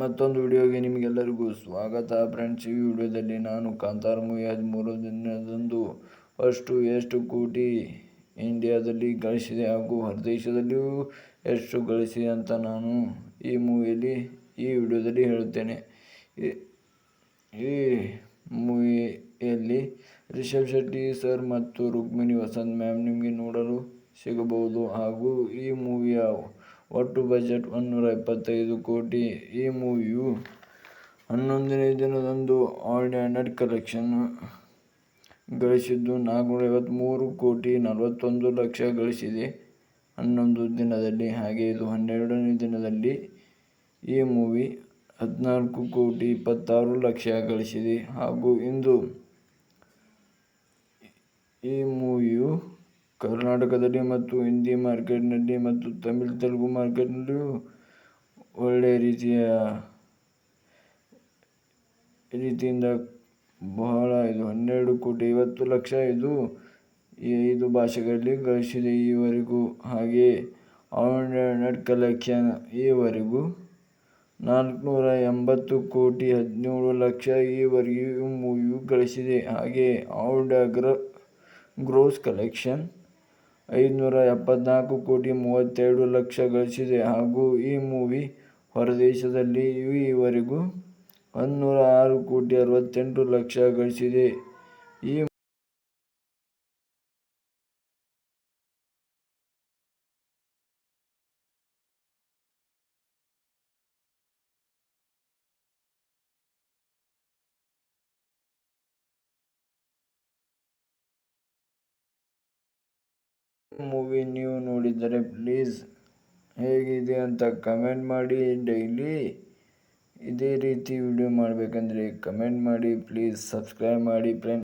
ಮತ್ತೊಂದು ವಿಡಿಯೋಗೆ ನಿಮಗೆಲ್ಲರಿಗೂ ಸ್ವಾಗತ ಫ್ರೆಂಡ್ಸ್. ಈ ವಿಡಿಯೋದಲ್ಲಿ ನಾನು ಕಾಂತಾರ ಮೂವಿ 13 ದಿನದಂದು ಎಷ್ಟು ಕೋಟಿ ಇಂಡಿಯಾದಲ್ಲಿ ಗಳಿಸಿದೆ ಹಾಗೂ ಹೊರದೇಶದಲ್ಲಿಯೂ ಎಷ್ಟು ಗಳಿಸಿದೆ ಅಂತ ನಾನು ಈ ವಿಡಿಯೋದಲ್ಲಿ ಹೇಳುತ್ತೇನೆ. ಈ ಮೂವಿಯಲ್ಲಿ ರಿಷಬ್ ಶೆಟ್ಟಿ ಸರ್ ಮತ್ತು ರುಕ್ಮಿಣಿ ವಸಂತ್ ಮ್ಯಾಮ್ ನಿಮಗೆ ನೋಡಲು ಸಿಗಬಹುದು ಹಾಗೂ ಈ ಮೂವಿಯ ಒಟ್ಟು ಬಜೆಟ್ 125 ಕೋಟಿ. ಈ ಮೂವಿಯು 11ನೇ ದಿನದಂದು ಆಲ್ ಇಂಡಿಯಾ ಕಲೆಕ್ಷನ್ ಗಳಿಸಿದ್ದು 453 ಕೋಟಿ 41 ಲಕ್ಷ ಗಳಿಸಿದೆ 11 ದಿನದಲ್ಲಿ. ಹಾಗೆ ಇದು 12ನೇ ದಿನದಲ್ಲಿ ಈ ಮೂವಿ 14 ಕೋಟಿ 26 ಲಕ್ಷ ಗಳಿಸಿದೆ ಹಾಗೂ ಇಂದು ಈ ಮೂವಿಯು ಕರ್ನಾಟಕದಲ್ಲಿ ಮತ್ತು ಹಿಂದಿ ಮಾರ್ಕೆಟ್ನಲ್ಲಿ ಮತ್ತು ತೆಲುಗು ಮಾರ್ಕೆಟ್ನಲ್ಲಿಯೂ ಒಳ್ಳೆಯ ರೀತಿಯಿಂದ ಬಹಳ 12 ಕೋಟಿ 50 ಲಕ್ಷ ಇದು 5 ಭಾಷೆಗಳಲ್ಲಿ ಗಳಿಸಿದೆ ಈವರೆಗೂ. ಹಾಗೆ ಆಲ್ ಇಂಡಿಯಾ ಕಲೆಕ್ಷನ್ ಈವರೆಗೂ 480 ಕೋಟಿ 17 ಲಕ್ಷ ಈವರೆಗೂ ಈ ಮೂವಿಯು ಗಳಿಸಿದೆ. ಹಾಗೆ ಆಲ್ ಇಂಡಿಯಾ ಗ್ರೋಸ್ ಕಲೆಕ್ಷನ್ 574 ಕೋಟಿ 32 ಲಕ್ಷ ಗಳಿಸಿದೆ ಹಾಗೂ ಈ ಮೂವಿ ಹೊರದೇಶದಲ್ಲಿ ಈವರೆಗೂ 106 ಕೋಟಿ 68 ಲಕ್ಷ ಗಳಿಸಿದೆ. ಈ ಮೂವಿ ನೀವು ನೋಡಿದರೆ ಪ್ಲೀಸ್ ಹೇಗಿದೆ ಅಂತ ಕಮೆಂಟ್ ಮಾಡಿ. ಡೈಲಿ ಇದೇ ರೀತಿ ವಿಡಿಯೋ ಮಾಡಬೇಕಂದ್ರೆ ಕಮೆಂಟ್ ಮಾಡಿ, ಪ್ಲೀಸ್ ಸಬ್ಸ್ಕ್ರೈಬ್ ಮಾಡಿ ಫ್ರೆಂಡ್ಸ್.